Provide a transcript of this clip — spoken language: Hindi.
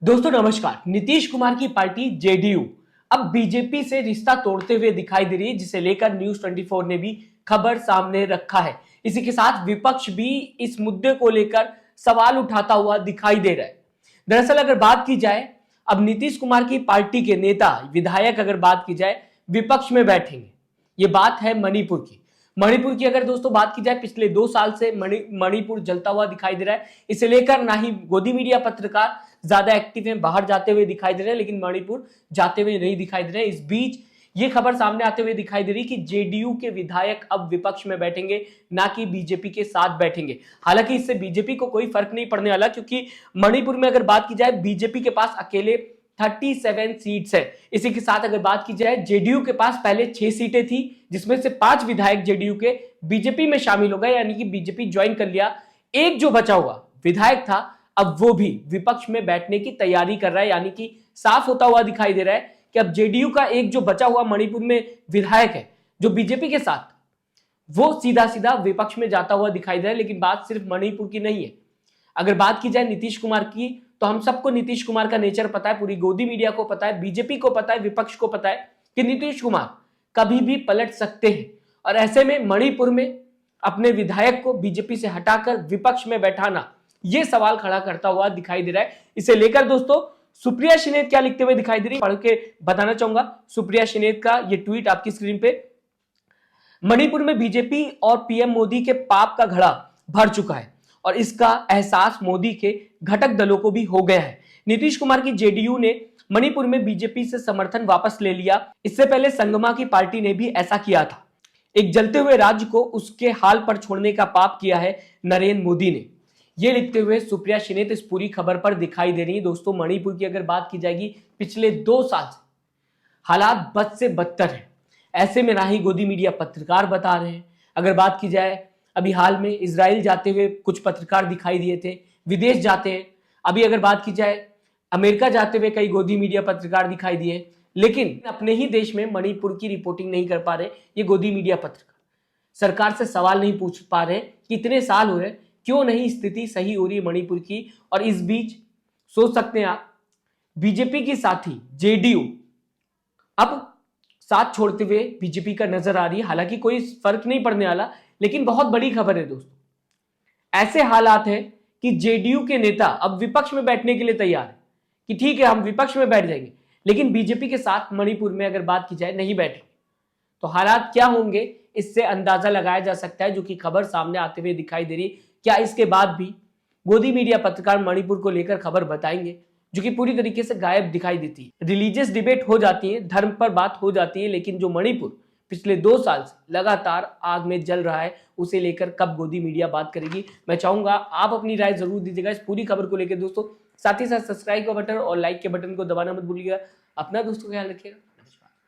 दोस्तों नमस्कार। नीतीश कुमार की पार्टी जेडीयू अब बीजेपी से रिश्ता तोड़ते हुए दिखाई दे रही है, जिसे लेकर न्यूज 24 ने भी खबर सामने रखा है। इसी के साथ विपक्ष भी इस मुद्दे को लेकर सवाल उठाता हुआ दिखाई दे रहा है। दरअसल अगर बात की जाए, अब नीतीश कुमार की पार्टी के नेता विधायक अगर बात की जाए विपक्ष में बैठेंगे। ये बात है मणिपुर की अगर दोस्तों बात की जाए, पिछले 2 साल से मणिपुर जलता हुआ दिखाई दे रहा है। इसे लेकर ना ही गोदी मीडिया पत्रकार ज्यादा एक्टिव हैं, बाहर जाते हुए दिखाई दे रहे हैं, लेकिन मणिपुर जाते हुए नहीं दिखाई दे रहे हैं। इस बीच ये खबर सामने आते हुए दिखाई दे रही कि जेडीयू के विधायक अब विपक्ष में बैठेंगे, ना कि बीजेपी के साथ बैठेंगे। हालांकि इससे बीजेपी को कोई फर्क नहीं पड़ने वाला, क्योंकि मणिपुर में अगर बात की जाए बीजेपी के पास अकेले 37 सीट्स है। इसी के साथ अगर बात की जाए, जेडीयू के पास पहले 6 सीटें थी, जिसमें से 5 विधायक जेडीयू के बीजेपी में शामिल हो गए, यानी कि बीजेपी ज्वाइन कर लिया। एक जो बचा हुआ विधायक था, अब वो भी विपक्ष में बैठने की तैयारी कर रहा है, यानी कि साफ होता हुआ दिखाई दे रहा है कि अब जेडीयू का एक जो बचा हुआ मणिपुर में विधायक है जो बीजेपी के साथ, वो सीधा सीधा विपक्ष में जाता हुआ दिखाई दे रहा है। लेकिन बात सिर्फ मणिपुर की नहीं है। अगर बात की जाए नीतीश कुमार की, तो हम सबको नीतीश कुमार का नेचर पता है, पूरी गोदी मीडिया को पता है, बीजेपी को पता है, विपक्ष को पता है कि नीतीश कुमार कभी भी पलट सकते हैं। और ऐसे में मणिपुर में अपने विधायक को बीजेपी से हटाकर विपक्ष में बैठाना, यह सवाल खड़ा करता हुआ दिखाई दे रहा है। इसे लेकर दोस्तों सुप्रिया शिनेत क्या लिखते हुए दिखाई दे रही है, पढ़ के बताना चाहूंगा। सुप्रिया शिनेत का यह ट्वीट आपकी स्क्रीन पे। मणिपुर में बीजेपी और पीएम मोदी के पाप का घड़ा भर चुका है और इसका एहसास मोदी के घटक दलों को भी हो गया है। नीतीश कुमार की जेडीयू ने मणिपुर में बीजेपी से समर्थन वापस ले लिया। इससे पहले संगमा की पार्टी ने भी ऐसा किया था। एक जलते हुए राज्य को उसके हाल पर छोड़ने का पाप किया है नरेंद्र मोदी ने। ये लिखते हुए सुप्रिया शिनेत इस पूरी खबर पर दिखाई दे रही है। दोस्तों मणिपुर की अगर बात की जाएगी, पिछले 2 साल से हालात बद से बदतर है। ऐसे में ना ही गोदी मीडिया पत्रकार बता रहे हैं। अगर बात की जाए, अभी हाल में इजराइल जाते हुए कुछ पत्रकार दिखाई दिए थे, विदेश जाते हैं। अभी अगर बात की जाए, अमेरिका जाते हुए कई गोदी मीडिया पत्रकार दिखाई दिए, लेकिन अपने ही देश में मणिपुर की रिपोर्टिंग नहीं कर पा रहे ये गोदी मीडिया पत्रकार। सरकार से सवाल नहीं पूछ पा रहे कि इतने साल हो रहे, क्यों नहीं स्थिति सही हो रही है मणिपुर की। और इस बीच सोच सकते हैं आप, बीजेपी की साथी जेडीयू अब साथ छोड़ते हुए बीजेपी का नजर आ रही है। हालांकि कोई फर्क नहीं पड़ने वाला, लेकिन बहुत बड़ी खबर है दोस्तों। ऐसे हालात हैं कि जेडीयू के नेता अब विपक्ष में बैठने के लिए तैयार है कि ठीक है हम विपक्ष में बैठ जाएंगे, लेकिन बीजेपी के साथ मणिपुर में अगर बात की जाए नहीं बैठेंगे। तो हालात क्या होंगे इससे अंदाजा लगाया जा सकता है, जो कि खबर सामने आते हुए दिखाई दे रही है। क्या इसके बाद भी गोदी मीडिया पत्रकार मणिपुर को लेकर खबर बताएंगे, जो कि पूरी तरीके से गायब दिखाई देती है। रिलीजियस डिबेट हो जाती है, धर्म पर बात हो जाती है, लेकिन जो मणिपुर पिछले 2 साल से लगातार आग में जल रहा है, उसे लेकर कब गोदी मीडिया बात करेगी। मैं चाहूंगा आप अपनी राय जरूर दीजिएगा इस पूरी खबर को लेकर दोस्तों। साथ ही साथ सब्सक्राइब का बटन और लाइक के बटन को दबाना मत भूलिएगा। अपना दोस्तों ख्याल रखिएगा।